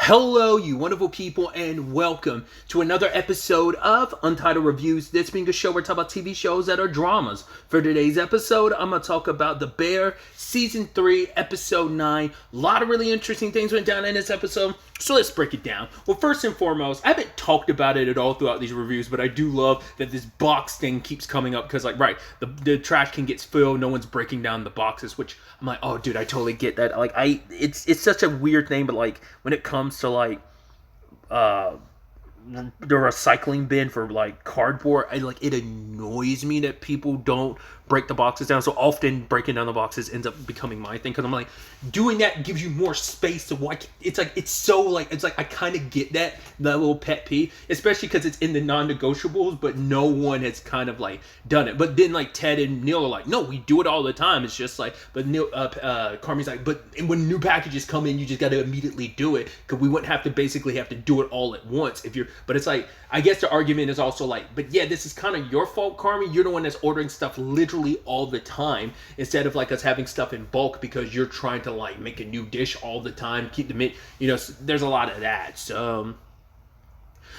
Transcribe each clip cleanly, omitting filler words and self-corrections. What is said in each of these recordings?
Hello, you wonderful people, and welcome to another episode of Untitled Reviews. This being a show where I talk about TV shows that are dramas. For today's episode, I'm going to talk about The Bear, Season 3, Episode 9. A lot of really interesting things went down in this episode, so let's break it down. Well, first and foremost, I haven't talked about it at all throughout these reviews, but I do love that this box thing keeps coming up, because, the trash can get filled, no one's breaking down the boxes, which I'm like, oh, dude, I totally get that. It's such a weird thing, but, when it comes to the recycling bin for cardboard, it annoys me that people don't break the boxes down. So often breaking down the boxes ends up becoming my thing, because I'm like, doing that gives you more space to watch. I kind of get that little pet peeve, especially because it's in the non-negotiables, but no one has kind of done it. But then Ted and Neil are like, no, we do it all the time. It's just but Neil, Carmi's like, but when new packages come in, you just got to immediately do it, because we wouldn't have to do it all at once if you're. But it's I guess the argument is also but yeah, this is kind of your fault, Carmi. You're the one that's ordering stuff literally all the time, instead of us having stuff in bulk, because you're trying to make a new dish all the time, keep the meat, there's a lot of that. So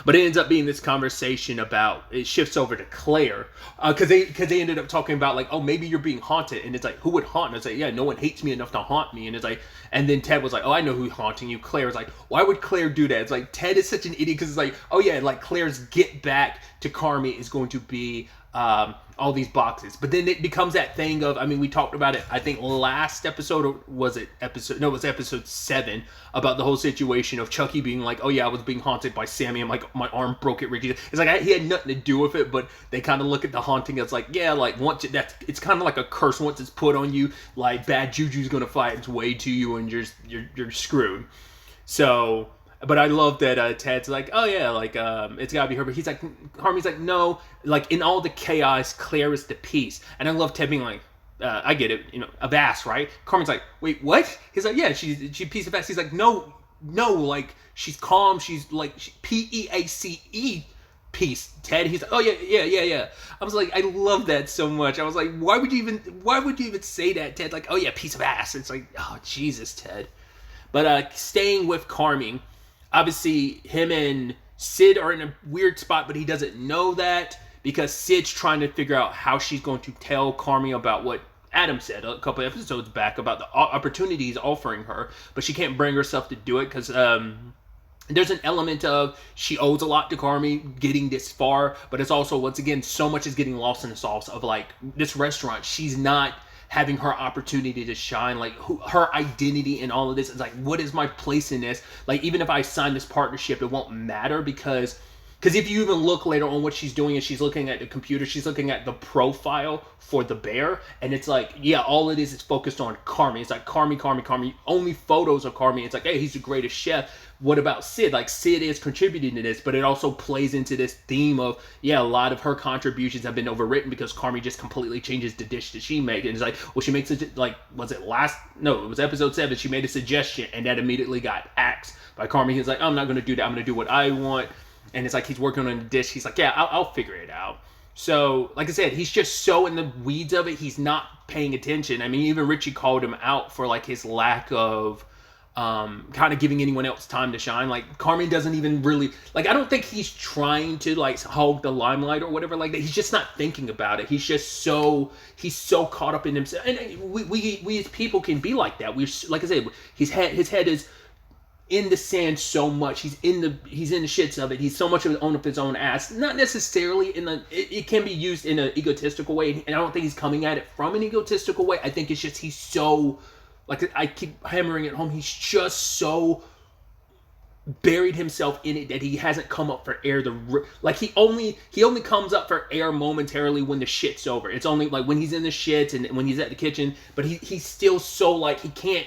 but it ends up being this conversation about, it shifts over to Claire, because they ended up talking about oh, maybe you're being haunted, and it's who would haunt? And it's yeah, no one hates me enough to haunt me. And it's and then Ted was oh, I know who's haunting you. Claire was why would Claire do that? It's Ted is such an idiot, because it's oh yeah, Claire's get back to Carmi is going to be all these boxes. But then it becomes that thing of, we talked about it, I think last episode, or was it episode, no, it was episode 7, about the whole situation of Chucky being oh yeah, I was being haunted by Sammy, and my arm broke at Ricky. It's he had nothing to do with it, but they kind of look at the haunting as yeah, once it's kind of like a curse. Once it's put on you, bad juju's gonna fight its way to you, and you're screwed. So, but I love that Ted's oh yeah, it's gotta be her. But he's Harmony's no, in all the chaos, Claire is the peace. And I love Ted being I get it, of ass, right? Carmen's wait, what? He's yeah, she's piece of ass. He's no, she's calm. She's P-E-A-C-E, peace. Ted, he's oh yeah. I was I love that so much. I was why would you even say that, Ted? Oh yeah, piece of ass. It's oh Jesus, Ted. But staying with Carmi, obviously, him and Sid are in a weird spot, but he doesn't know that, because Sid's trying to figure out how she's going to tell Carmi about what Adam said a couple episodes back about the opportunity he's offering her, but she can't bring herself to do it, because there's an element of she owes a lot to Carmi getting this far, but it's also, once again, so much is getting lost in the sauce of this restaurant. She's not having her opportunity to shine, her identity in all of this is what is my place in this? Even if I sign this partnership, it won't matter, because if you even look later on, what she's doing is she's looking at the computer, she's looking at the profile for the bear, and it's yeah, all it is focused on Carmi. It's Carmi, only photos of Carmi. It's hey, he's the greatest chef. What about Sid? Sid is contributing to this, but it also plays into this theme of, yeah, a lot of her contributions have been overwritten, because Carmi just completely changes the dish that she makes. And it's well, she makes it, was it it was episode 7, she made a suggestion, and that immediately got axed by Carmi. He's I'm not going to do that, I'm going to do what I want. And it's he's working on the dish, he's yeah, I'll figure it out. So, like I said, he's just so in the weeds of it, he's not paying attention. Even Richie called him out for his lack of kind of giving anyone else time to shine. Carmen doesn't even really I don't think he's trying to hog the limelight or whatever like that. He's just not thinking about it. He's just so caught up in himself. And we as people can be like that. We, like I said, his head is in the sand so much. He's in the shits of it. He's so much of his own ass. Not necessarily it can be used in an egotistical way, and I don't think he's coming at it from an egotistical way. I think it's just he's so, I keep hammering it home, he's just so buried himself in it that he hasn't come up for air. He only comes up for air momentarily when the shit's over. It's only when he's in the shit and when he's at the kitchen, but he's still so he can't.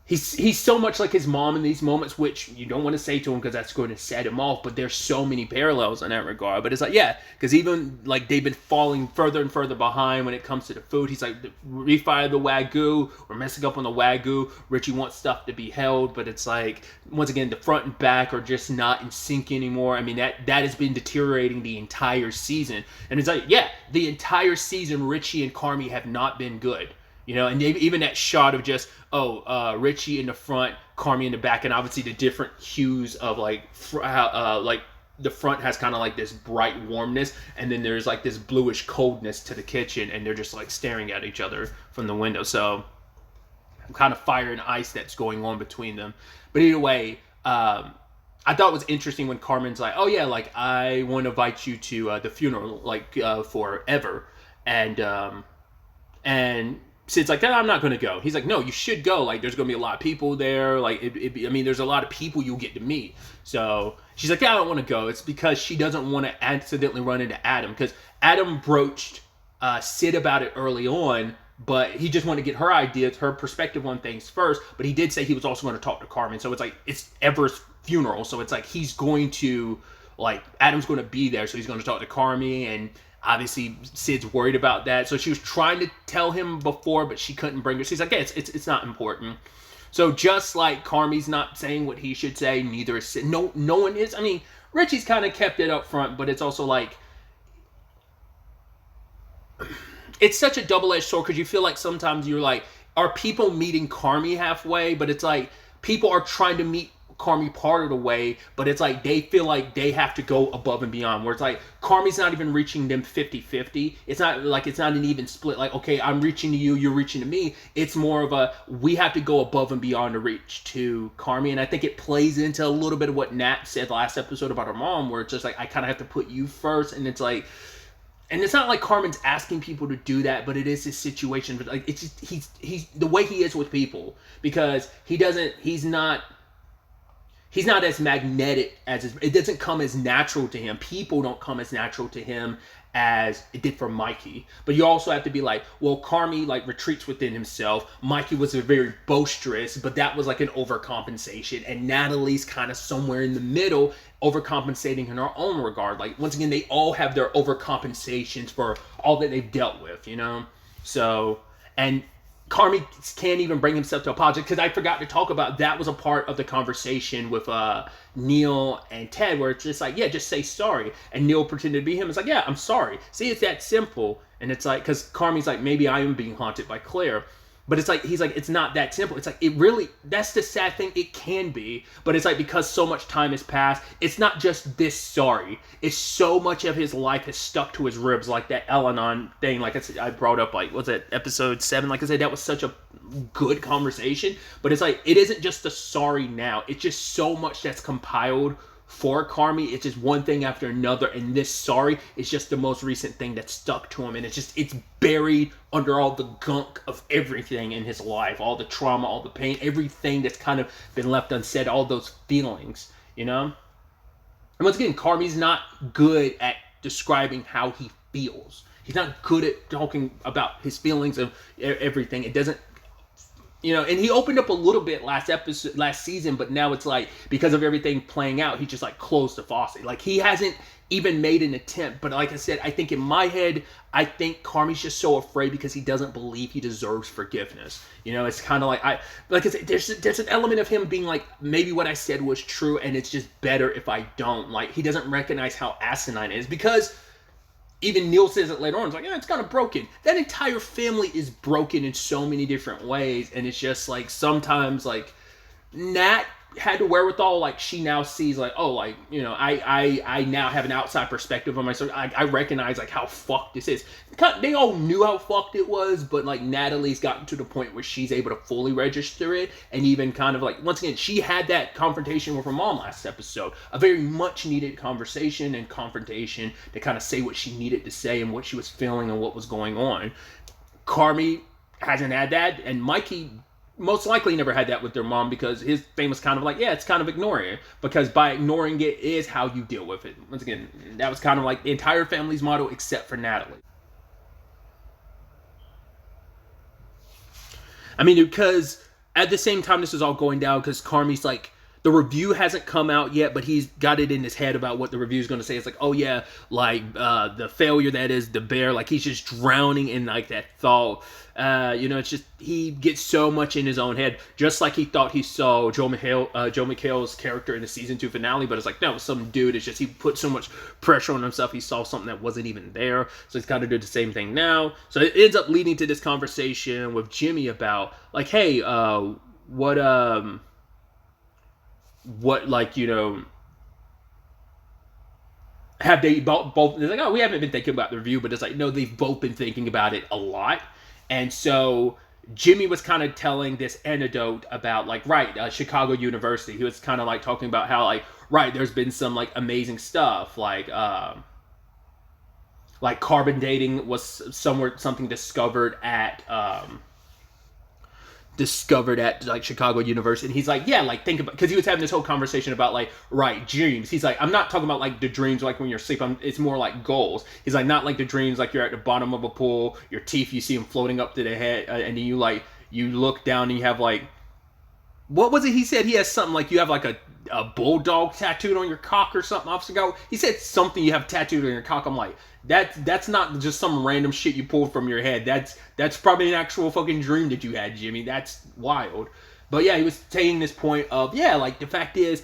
He's so much like his mom in these moments, which you don't want to say to him because that's going to set him off, but there's so many parallels in that regard. But it's yeah, because even they've been falling further and further behind when it comes to the food. He's refire the Wagyu, we're messing up on the Wagyu. Richie wants stuff to be held, but it's once again, the front and back are just not in sync anymore. That has been deteriorating the entire season. And it's yeah, the entire season, Richie and Carmi have not been good. You know, and even that shot of just Richie in the front, Carmi in the back, and obviously the different hues of like the front has kind of like this bright warmness, and then there's like this bluish coldness to the kitchen, and they're just like staring at each other from the window. So kind of fire and ice that's going on between them. But either way, I thought it was interesting when Carmen's like, oh yeah, like I want to invite you to the funeral, like forever, and Sid's like, I'm not going to go. He's like, no, you should go. Like, there's going to be a lot of people there. Like, I mean, there's a lot of people you'll get to meet. So she's like, yeah, I don't want to go. It's because she doesn't want to accidentally run into Adam. Because Adam broached Sid about it early on, but he just wanted to get her ideas, her perspective on things first. But he did say he was also going to talk to Carmen. So it's like, it's Ever's funeral. So it's like, he's going to, like, Adam's going to be there. So he's going to talk to Carmen, and obviously Sid's worried about that. So she was trying to tell him before, but she couldn't bring it. She's like, yeah, it's not important. So just like Carmi's not saying what he should say, neither is Sid. No one is. I mean, Richie's kind of kept it up front, but it's also like, it's such a double-edged sword, because you feel like sometimes you're like, are people meeting Carmi halfway? But it's like, people are trying to meet Carmi part of the way, but it's like they feel like they have to go above and beyond, where it's like Carmi's not even reaching them 50-50. It's not like, it's not an even split, like, okay, I'm reaching to you, you're reaching to me. It's more of a, we have to go above and beyond to reach to Carmi. And I think it plays into a little bit of what Nat said last episode about her mom, where it's just like, I kind of have to put you first. And it's like, and it's not like Carmen's asking people to do that, but it is his situation. But like, it's just, he's the way he is with people, because he's not as magnetic as it doesn't come as natural to him. People don't come as natural to him as it did for Mikey. But you also have to be like, well, Carmi like retreats within himself. Mikey was a very boisterous, but that was like an overcompensation. And Natalie's kind of somewhere in the middle, overcompensating in her own regard. Like, once again, they all have their overcompensations for all that they've dealt with, you know? So, and Carmi can't even bring himself to apologize, because I forgot to talk about that was a part of the conversation with Neil and Ted, where it's just like, yeah, just say sorry. And Neil pretended to be him. It's like, yeah, I'm sorry. See, it's that simple. And it's like, because Carmi's like, maybe I am being haunted by Claire. But it's like, he's like, it's not that simple. It's like, it really, that's the sad thing. It can be. But it's like, because so much time has passed, it's not just this sorry. It's so much of his life has stuck to his ribs, like that Al-Anon thing. Like I said, I brought up, like, was it episode 7? Like I said, that was such a good conversation. But it's like, it isn't just the sorry now. It's just so much that's compiled for Carmi. It's just one thing after another, and this sorry is just the most recent thing that stuck to him, and it's buried under all the gunk of everything in his life, all the trauma, all the pain, everything that's kind of been left unsaid, all those feelings, you know? And once again, Carmi's not good at describing how he feels. He's not good at talking about his feelings of everything. It doesn't, you know, and he opened up a little bit last season, but now it's like, because of everything playing out, he just like closed the faucet. Like, he hasn't even made an attempt. But like I said, I think in my head, I think Carmi's just so afraid because he doesn't believe he deserves forgiveness. You know, it's kind of like, like I said, there's an element of him being like, maybe what I said was true, and it's just better if I don't. Like, he doesn't recognize how asinine it is, because even Neil says it later on. It's like, yeah, it's kind of broken. That entire family is broken in so many different ways. And it's just like, sometimes like Nat had the wherewithal, like she now sees like, oh, like, you know, I now have an outside perspective on myself. I recognize like how fucked this is. They all knew how fucked it was, but like Natalie's gotten to the point where she's able to fully register it, and even kind of like, once again, she had that confrontation with her mom last episode, a very much needed conversation and confrontation to kind of say what she needed to say and what she was feeling and what was going on. Carmi hasn't had that, and Mikey most likely never had that with their mom, because his thing was kind of like, yeah, it's kind of ignoring it, because by ignoring it is how you deal with it. Once again, that was kind of like the entire family's motto except for Natalie. I mean, because at the same time this is all going down, because Carmi's like, the review hasn't come out yet, but he's got it in his head about what the review is going to say. It's like, oh yeah, like the failure that is the bear, like he's just drowning in like that thought. It's just he gets so much in his own head, just like he thought he saw Joe McHale's character in the season 2 finale, but it's like, no, some dude. It's just he put so much pressure on himself. He saw something that wasn't even there, so he's got to do the same thing now. So it ends up leading to this conversation with Jimmy about like, hey, what like, have they both? They're like, oh, we haven't been thinking about the review, but it's like, no, they've both been thinking about it a lot. And so Jimmy was kind of telling this anecdote about like, right, Chicago University. He was kind of like talking about how like, right, there's been some like amazing stuff like carbon dating was something discovered at like Chicago University. And he's like, yeah, like think about, because he was having this whole conversation about like, right, dreams. He's like, I'm not talking about like the dreams like when you're asleep. It's more like goals. He's like, not like the dreams like you're at the bottom of a pool, your teeth, you see them floating up to the head, and then you look down and you have like, what was it he said? He has something like you have like a bulldog tattooed on your cock or something. I forgot. He said something you have tattooed on your cock. I'm like, that's not just some random shit you pulled from your head. That's probably an actual fucking dream that you had, Jimmy. That's wild. But yeah, he was taking this point of, yeah, like the fact is,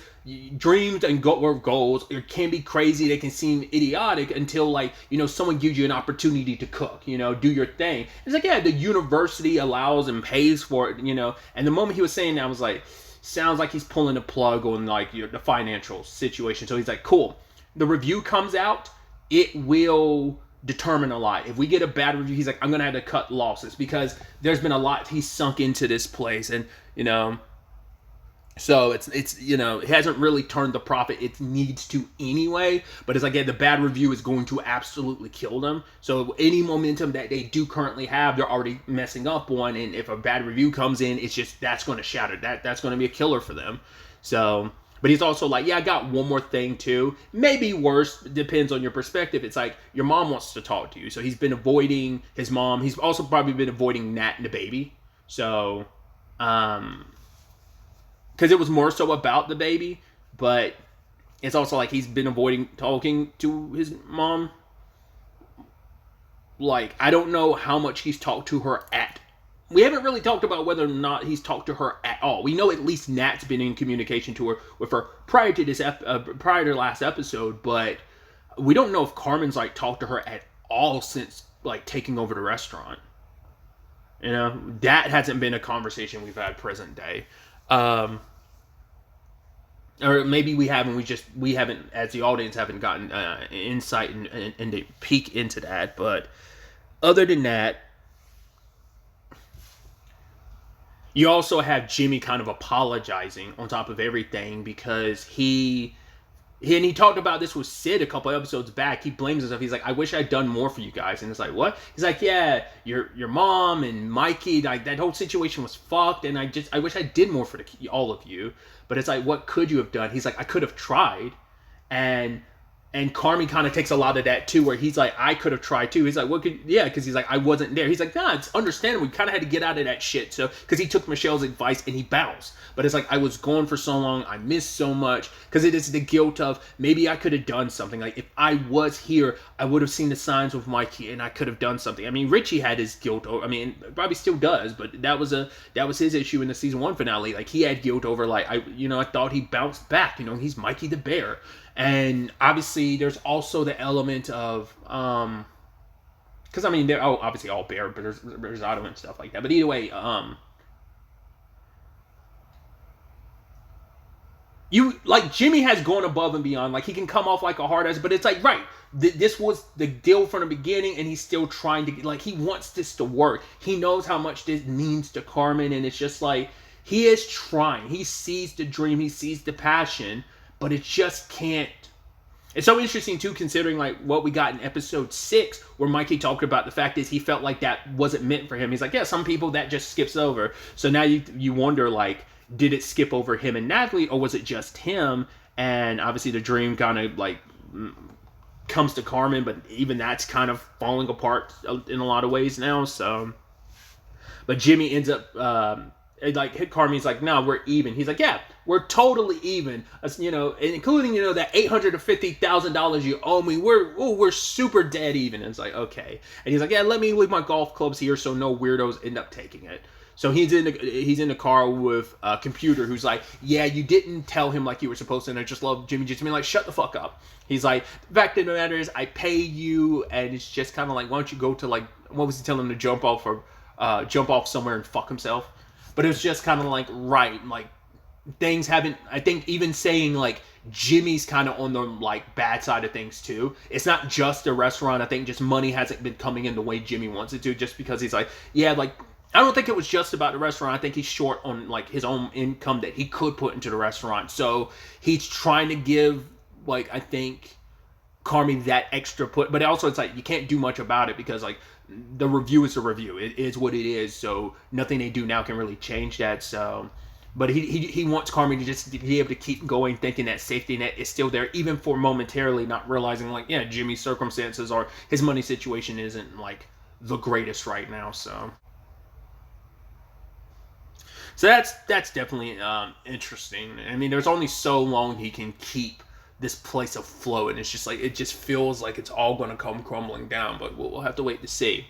dreams and goals can be crazy. They can seem idiotic until like, someone gives you an opportunity to cook, do your thing. It's like, yeah, the university allows and pays for it, And the moment he was saying that, I was like, sounds like he's pulling a plug on like the financial situation. So he's like, cool. The review comes out, it will determine a lot. If we get a bad review, he's like, I'm gonna have to cut losses because there's been a lot he's sunk into this place, and so it's it hasn't really turned the profit it needs to anyway. But it's like, yeah, the bad review is going to absolutely kill them. So any momentum that they do currently have, they're already messing up on. And if a bad review comes in, it's just that's going to shatter that's going to be a killer for them. So. But he's also like, yeah, I got one more thing too. Maybe worse, depends on your perspective. It's like your mom wants to talk to you. So he's been avoiding his mom. He's also probably been avoiding Nat and the baby. So, because it was more so about the baby. But it's also like he's been avoiding talking to his mom. Like, I don't know how much he's talked to her at. We haven't really talked about whether or not he's talked to her at all. We know at least Nat's been in communication with her prior to this prior to last episode, but we don't know if Carmen's like talked to her at all since like taking over the restaurant. That hasn't been a conversation we've had present day. Or maybe we haven't. We haven't, as the audience, haven't gotten insight and a peek into that. But other than that. You also have Jimmy kind of apologizing on top of everything because he talked about this with Sid a couple episodes back. He blames himself. He's like, I wish I'd done more for you guys. And it's like, what? He's like, yeah, your mom and Mikey, like that whole situation was fucked. And I wish I did more for all of you. But it's like, what could you have done? He's like, I could have tried. And Carmen kind of takes a lot of that too, where he's like, I could have tried too. He's like, because he's like, I wasn't there. He's like, nah, it's understandable. We kind of had to get out of that shit. So, because he took Michelle's advice and he bounced. But it's like, I was gone for so long. I missed so much. Because it is the guilt of, maybe I could have done something. Like, if I was here, I would have seen the signs with Mikey and I could have done something. I mean, Richie had his guilt. I mean, probably still does. But that was his issue in the season 1 finale. Like, he had guilt over, like, I thought he bounced back. He's Mikey the Bear. And obviously, there's also the element of, because I mean, they're obviously all Bear, but there's Otto and stuff like that. But either way, Jimmy has gone above and beyond. Like, he can come off like a hard ass, but it's like, right, this was the deal from the beginning, and he's still trying to, like, he wants this to work. He knows how much this means to Carmen, and it's just like, he is trying. He sees the dream, he sees the passion, but it just can't. It's so interesting too, considering like what we got in episode 6, where Mikey talked about the fact is he felt like that wasn't meant for him. He's like, yeah, some people that just skips over. So now you wonder, like, did it skip over him and Natalie, or was it just him? And obviously the dream kind of like comes to Carmen, but even that's kind of falling apart in a lot of ways now. So, but Jimmy ends up like Carmi's like, no, we're even. He's like, yeah, we're totally even. Including that $850,000 you owe me. We're super dead even. And it's like, okay. And he's like, yeah, let me leave my golf clubs here so no weirdos end up taking it. So he's in the car with a computer who's like, yeah, you didn't tell him like you were supposed to, and I just love Jimmy Jimmy. Like, shut the fuck up. He's like, the fact of the matter is, I pay you, and it's just kind of like, why don't you go to like, what was he telling him to jump off somewhere and fuck himself? But it was just kind of like, right, like, things haven't, I think even saying like, Jimmy's kind of on the like bad side of things too. It's not just a restaurant. I think just money hasn't been coming in the way Jimmy wants it to, just because he's like, yeah, like, I don't think it was just about the restaurant. I think he's short on like his own income that he could put into the restaurant. So he's trying to give, like, I think Carmi that extra put, but also it's like you can't do much about it because like the review is a review. It is what it is. So nothing they do now can really change that. So, but he wants Carmi to just be able to keep going, thinking that safety net is still there, even for momentarily, not realizing like, yeah, Jimmy's circumstances or his money situation isn't like the greatest right now. So that's definitely interesting. I mean, there's only so long he can keep this place afloat, and it's just like, it just feels like it's all going to come crumbling down, but we'll have to wait to see.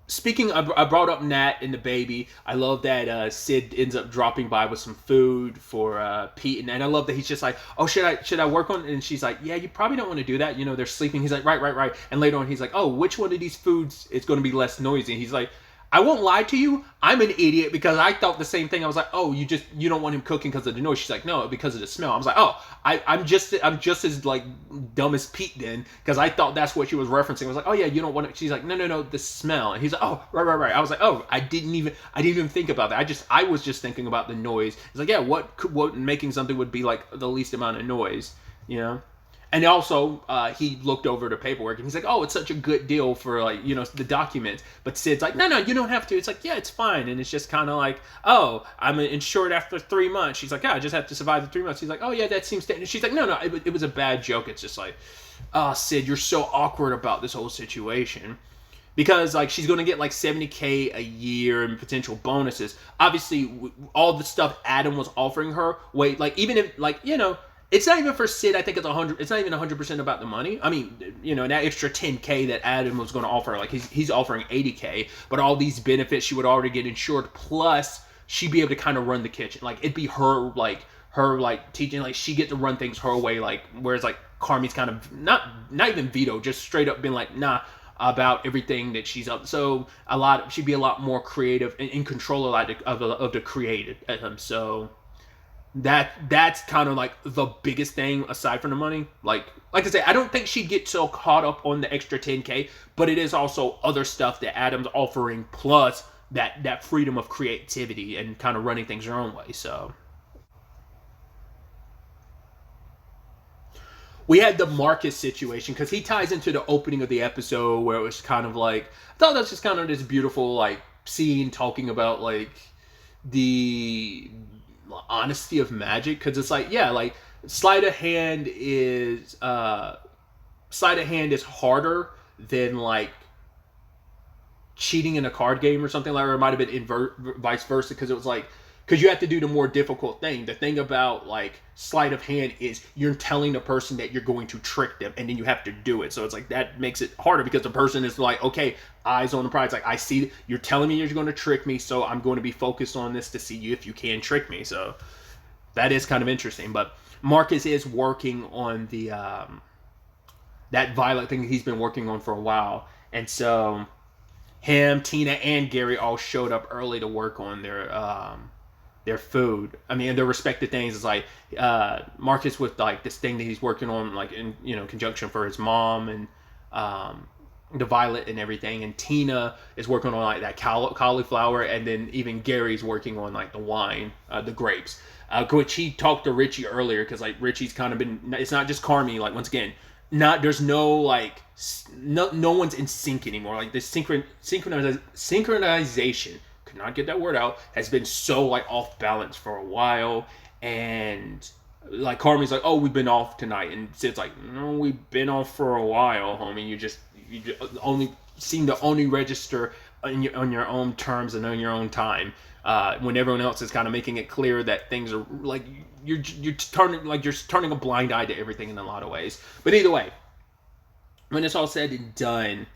Speaking, I brought up Nat and the baby. I love that Sid ends up dropping by with some food for Pete, and I love that he's just like, oh, should I work on it? And she's like, yeah, you probably don't want to do that. They're sleeping. He's like, right. And later on, he's like, oh, which one of these foods is going to be less noisy? And he's like, I won't lie to you, I'm an idiot because I thought the same thing. I was like, oh, you don't want him cooking because of the noise. She's like, no, because of the smell. I was like, oh, I'm just as like dumb as Pete then, because I thought that's what she was referencing. I was like, oh yeah, you don't want it. She's like, no, the smell. And he's like, oh, right. I was like, oh, I didn't even think about that. I was just thinking about the noise. It's like, yeah, what making something would be like the least amount of noise, And also, he looked over the paperwork and he's like, oh, it's such a good deal for like, the documents. But Sid's like, no, you don't have to. It's like, yeah, it's fine. And it's just kind of like, oh, I'm insured after 3 months. She's like, yeah, I just have to survive the 3 months. He's like, oh yeah, that seems to. And she's like, no, it was a bad joke. It's just like, oh, Sid, you're so awkward about this whole situation. Because like she's going to get like $70K a year in potential bonuses. Obviously, all the stuff Adam was offering her, like even if like, it's not even for Sid. I think it's 100. It's not even 100% about the money. I mean, that extra $10K that Adam was going to offer, like he's offering $80K, but all these benefits she would already get insured. Plus, she'd be able to kind of run the kitchen. Like it'd be her teaching. Like she get to run things her way. Like whereas like Carmi's kind of not even veto, just straight up been like nah about everything that she's up. So she'd be a lot more creative and in control of the creative. So. That's kind of like the biggest thing aside from the money. Like I say, I don't think she'd get so caught up on the extra $10K, but it is also other stuff that Adam's offering, plus that freedom of creativity and kind of running things her own way. So we had the Marcus situation because he ties into the opening of the episode where it was kind of like, I thought that's just kind of this beautiful like scene talking about like the honesty of magic, because it's like, yeah, like sleight of hand is harder than like cheating in a card game or something like, or it might have been vice versa, because it was like, because you have to do the more difficult thing. The thing about like sleight of hand is you're telling the person that you're going to trick them, and then you have to do it. So it's like that makes it harder because the person is like, okay, eyes on the prize. Like I see you're telling me you're going to trick me, so I'm going to be focused on this to see you if you can trick me. So that is kind of interesting. But Marcus is working on the that Violet thing he's been working on for a while, and so him, Tina, and Gary all showed up early to work on their food. I mean, their respective things. Is like Marcus with like this thing that he's working on, like in conjunction for his mom and the Violet and everything. And Tina is working on like that cauliflower, and then even Gary's working on like the wine, the grapes. Which he talked to Richie earlier, because like Richie's kind of been. It's not just Carmi. Like once again, there's no like no one's in sync anymore. Like this synchronization. Not get that word out, has been so like off balance for a while. And like Carmi's like, oh, we've been off tonight, and Sid's like, no, we've been off for a while, homie. You just only seem to only register on your own terms and on your own time. When everyone else is kind of making it clear that things are like you're turning a blind eye to everything in a lot of ways. But either way, when it's all said and done,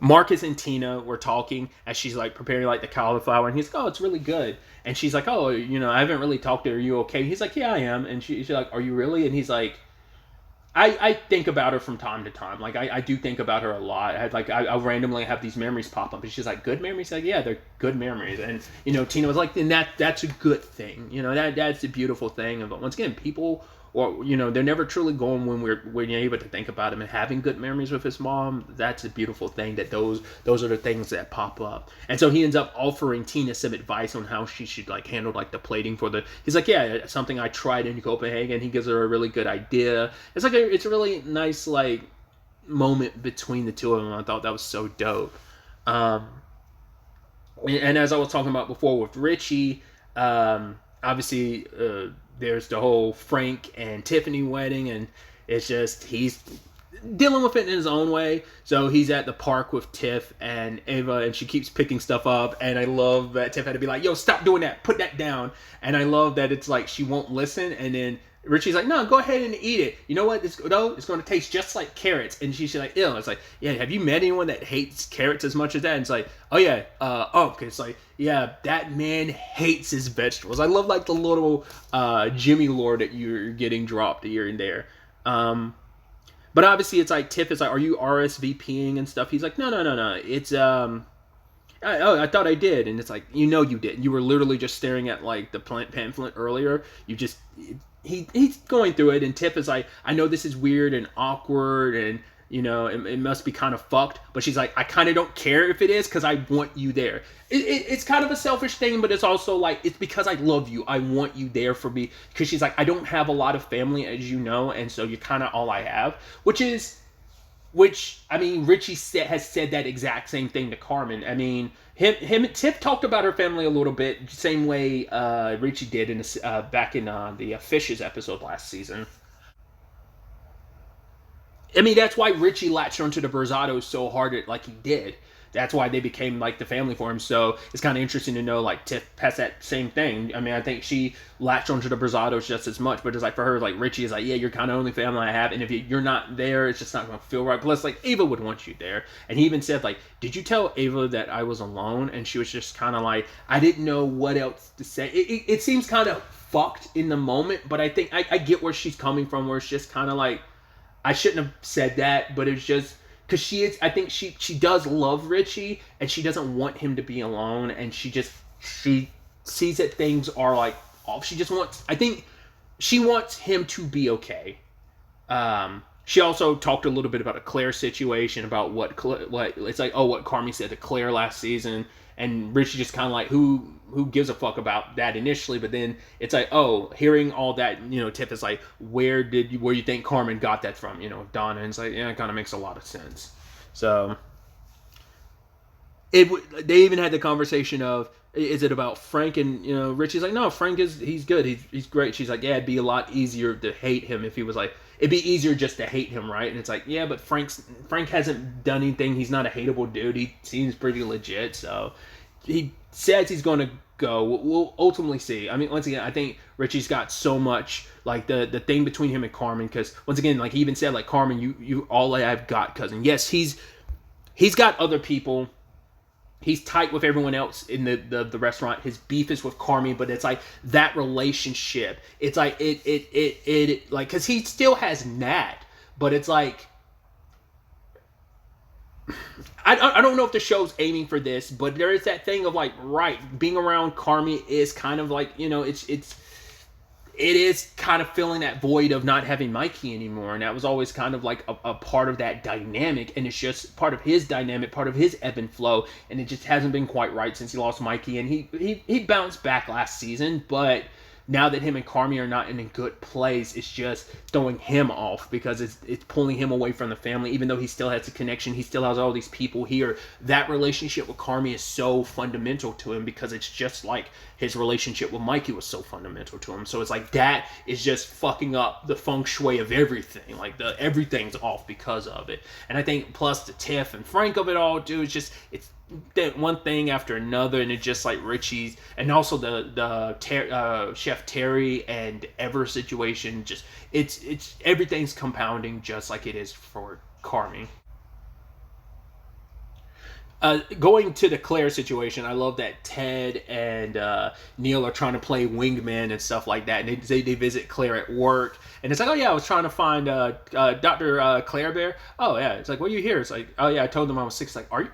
Marcus and Tina were talking as she's like preparing like the cauliflower, and he's like, "Oh, it's really good." And she's like, "Oh, I haven't really talked to her. Are you okay?" He's like, "Yeah, I am." And she's like, "Are you really?" And he's like, I think about her from time to time. Like I do think about her a lot. I'll randomly have these memories pop up, and she's like, "Good memories?" Like, yeah, they're good memories. And Tina was like, "And that's a good thing. That's a beautiful thing." But once again, people, or they're never truly going when you're able to think about him and having good memories with his mom. That's a beautiful thing. That those are the things that pop up. And so he ends up offering Tina some advice on how she should like handle like the plating for the. He's like, yeah, it's something I tried in Copenhagen. He gives her a really good idea. It's a really nice like moment between the two of them. I thought that was so dope. And as I was talking about before with Richie, obviously. There's the whole Frank and Tiffany wedding, and it's just he's dealing with it in his own way. So he's at the park with Tiff and Ava, and she keeps picking stuff up, and I love that Tiff had to be like, "Yo, stop doing that, put that down." And I love that it's like she won't listen, and then Richie's like, "No, go ahead and eat it. You know what? It's going to taste just like carrots." And she's like, "Ew." It's like, "Yeah, have you met anyone that hates carrots as much as that?" And it's like, "Oh yeah, okay." It's like, "Yeah, that man hates his vegetables." I love like the little Jimmy lore that you're getting dropped here and there. But obviously, it's like Tiff is like, "Are you RSVPing and stuff?" He's like, "No. It's I thought I did." And it's like, you didn't. You were literally just staring at like the pamphlet earlier. You just he's going through it, and Tiff is like, "I know this is weird and awkward, and it must be kind of fucked." But she's like, "I kind of don't care if it is, because I want you there." It's kind of a selfish thing, but it's also like, it's because I love you. I want you there for me. Because she's like, "I don't have a lot of family, as you know, and so you're kind of all I have." Which I mean, Richie has said that exact same thing to Carmen. I mean, him and Tiff talked about her family a little bit, same way Richie did back in the Fishes episode last season. I mean, that's why Richie latched onto the Berzados so hard, like he did. That's why they became like the family for him. So it's kind of interesting to know like Tiff has that same thing. I mean, I think she latched onto the Berzados just as much, but it's like for her, like Richie is like, "Yeah, you're kind of the only family I have, and if you're not there, it's just not going to feel right." Plus, like Ava would want you there, and he even said like, "Did you tell Ava that I was alone?" And she was just kind of like, "I didn't know what else to say." It seems kind of fucked in the moment, but I think I get where she's coming from, where it's just kind of like, I shouldn't have said that, but it's just because I think she does love Richie, and she doesn't want him to be alone, and she sees that things are like off. She just wants, I think she wants him to be okay. She also talked a little bit about a Claire situation, about what it's like, oh, what Carmi said to Claire last season, and Richie just kind of like, who gives a fuck about that initially, but then it's like, oh, hearing all that, Tiff is like, where you think Carmen got that from, Donna, and it's like, yeah, it kind of makes a lot of sense. So they even had the conversation of, is it about Frank? And Richie's like, no, Frank he's good, he's great. She's like, yeah, it'd be a lot easier to hate him if he was like, it'd be easier just to hate him, right? And it's like, yeah, but Frank hasn't done anything. He's not a hateable dude. He seems pretty legit. So he says he's going to go. We'll ultimately see. I mean, once again, I think Richie's got so much, like the thing between him and Carmen, because once again, like he even said, like, Carmen, you all I've got, cousin. Yes, he's got other people. He's tight with everyone else in the restaurant. His beef is with Carmi, but it's like that relationship. It's like it like, because he still has Nat, but it's like, I don't know if the show's aiming for this, but there is that thing of like, right, being around Carmi is kind of like, it is kind of filling that void of not having Mikey anymore, and that was always kind of like a part of that dynamic, and it's just part of his dynamic, part of his ebb and flow, and it just hasn't been quite right since he lost Mikey, and he bounced back last season, but now that him and Carmi are not in a good place, it's just throwing him off because it's pulling him away from the family. Even though he still has a connection, he still has all these people here. That relationship with Carmi is so fundamental to him because it's just like his relationship with Mikey was so fundamental to him. So it's like that is just fucking up the feng shui of everything. Like everything's off because of it. And I think plus the Tiff and Frank of it all, dude, it's that one thing after another, and it's just like Richie's, and also the Chef Terry and Ever situation. Just it's everything's compounding just like it is for Carmi. Going to the Claire situation, I love that Ted and Neil are trying to play wingman and stuff like that. And they visit Claire at work. And it's like, oh, yeah, I was trying to find Dr. Claire Bear. Oh, yeah. It's like, what are you here? It's like, oh, yeah, I told them I was sick. It's like, are you?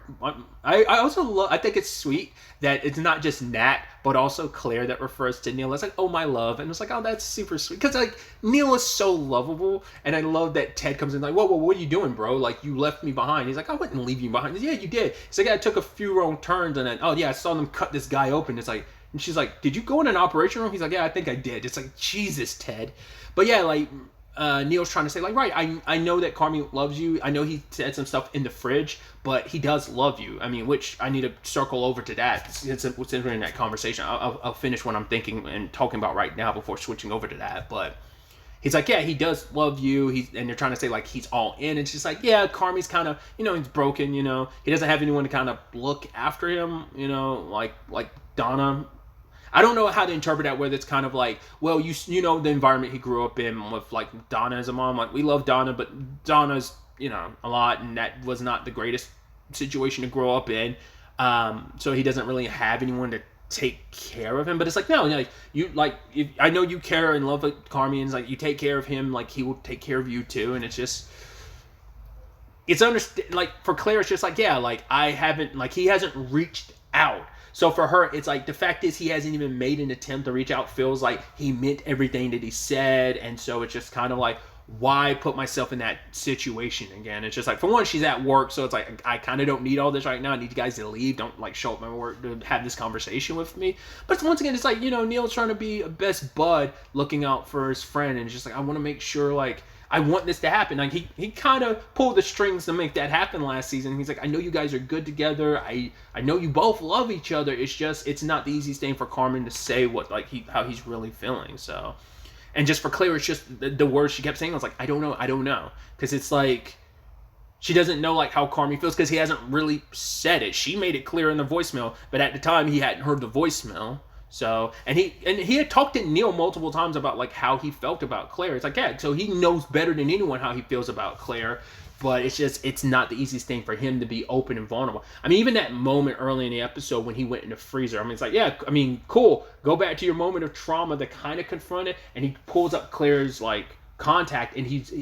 I also love, I think it's sweet that it's not just Nat, but also Claire that refers to Neil. It's like, oh, my love. And it's like, oh, that's super sweet. Because, like, Neil is so lovable. And I love that Ted comes in like, whoa, what are you doing, bro? Like, you left me behind. He's like, I wouldn't leave you behind. Yeah, you did. He's like, I took a few wrong turns. And then, oh, yeah, I saw them cut this guy open. It's like, and she's like, did you go in an operation room? He's like, yeah, I think I did. It's like, Jesus, Ted. But yeah, like, Neil's trying to say, like, right, I know that Carmi loves you. I know he said some stuff in the fridge, but he does love you. I mean, which I need to circle over to that. It's what's in that conversation. I'll finish what I'm thinking and talking about right now before switching over to that. But he's like, yeah, he does love you. And they're trying to say, like, he's all in. And she's like, yeah, Carmi's kind of, he's broken, He doesn't have anyone to kind of look after him, like Donna. I don't know how to interpret that, whether it's kind of like, well, you know the environment he grew up in with, like, Donna as a mom. Like, we love Donna, but Donna's, a lot, and that was not the greatest situation to grow up in. So he doesn't really have anyone to take care of him. But it's like, no, I know you care and love Carmi, and it's like, you take care of him, like, he will take care of you too. And it's just, like, for Claire, it's just like, yeah, like, he hasn't reached out. So for her, it's like the fact is he hasn't even made an attempt to reach out feels like he meant everything that he said. And so it's just kind of like, why put myself in that situation again? It's just like, for one, she's at work. So it's like, I kind of don't need all this right now. I need you guys to leave. Don't like show up my work to have this conversation with me. But once again, it's like, Neil's trying to be a best bud looking out for his friend. And it's just like, I want to make sure, like, I want this to happen. Like, he kind of pulled the strings to make that happen last season. He's like, I know you guys are good together. I know you both love each other. It's just, it's not the easiest thing for Carmen to say what, like, how he's really feeling. So, and just for Claire, it's just the words she kept saying. I was like, I don't know. Because it's like, she doesn't know, like, how Carmen feels because he hasn't really said it. She made it clear in the voicemail, but at the time he hadn't heard the voicemail. So, and he had talked to Neil multiple times about, like, how he felt about Claire. It's like, yeah, so he knows better than anyone how he feels about Claire, but it's just, it's not the easiest thing for him to be open and vulnerable. I mean, even that moment early in the episode when he went in the freezer, I mean, it's like, yeah, I mean, cool, go back to your moment of trauma that kind of confronted, and he pulls up Claire's, like, contact, and he's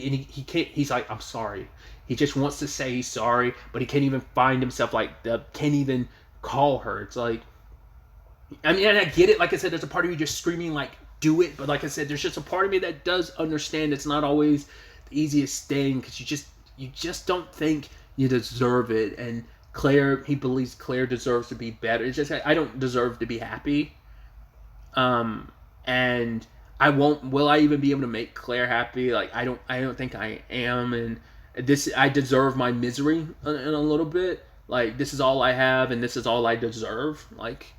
like, I'm sorry. He just wants to say he's sorry, but he can't even find himself, like, can't even call her. It's like, I mean, and I get it. Like I said, there's a part of you just screaming, like, do it. But like I said, there's just a part of me that does understand it's not always the easiest thing because you just don't think you deserve it. And Claire, he believes Claire deserves to be better. It's just, I don't deserve to be happy. And will I even be able to make Claire happy? Like, I don't think I am. And I deserve my misery in a little bit. Like, this is all I have and this is all I deserve. Like,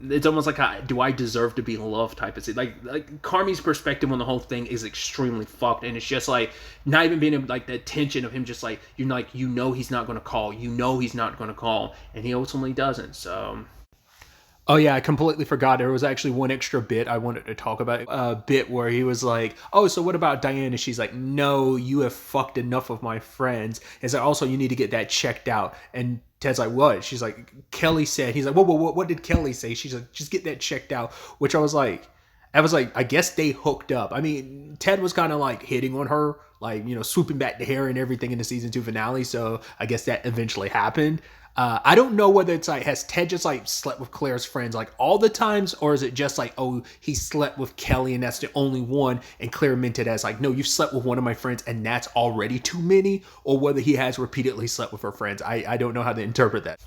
it's almost like do I deserve to be loved type of thing. Like Carmi's perspective on the whole thing is extremely fucked, and it's just like not even being like the tension of him just like he's not going to call, he's not going to call, and he ultimately doesn't. So oh yeah, I completely forgot. There was actually one extra bit I wanted to talk about. A bit where he was like, oh, so what about Diane? And she's like, no, you have fucked enough of my friends. And so also you need to get that checked out. And Ted's like, what? She's like, Kelly said. He's like, whoa, what did Kelly say? She's like, just get that checked out. Which I was like, I guess they hooked up. I mean, Ted was kind of like hitting on her, like, swooping back the hair and everything in the season 2 finale. So I guess that eventually happened. I don't know whether it's like, has Ted just like slept with Claire's friends like all the times, or is it just like, oh, he slept with Kelly and that's the only one, and Claire meant it as like, no, you've slept with one of my friends and that's already too many, or whether he has repeatedly slept with her friends. I don't know how to interpret that.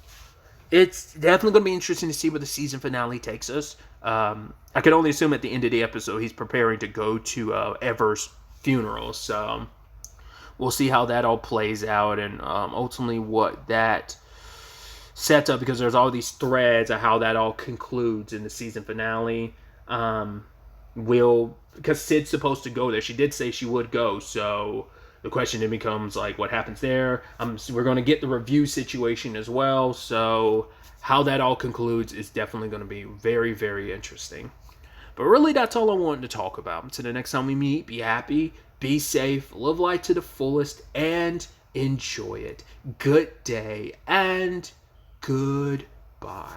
It's definitely going to be interesting to see where the season finale takes us. I can only assume at the end of the episode he's preparing to go to Ever's funeral. So we'll see how that all plays out and ultimately what that sets up, because there's all these threads of how that all concludes in the season finale. Because Sid's supposed to go there. She did say she would go, so the question then becomes like, what happens there? So we're going to get the review situation as well, so how that all concludes is definitely going to be very, very interesting. But really, that's all I wanted to talk about. Until the next time we meet, be happy, be safe, live life to the fullest, and enjoy it. Good day and goodbye.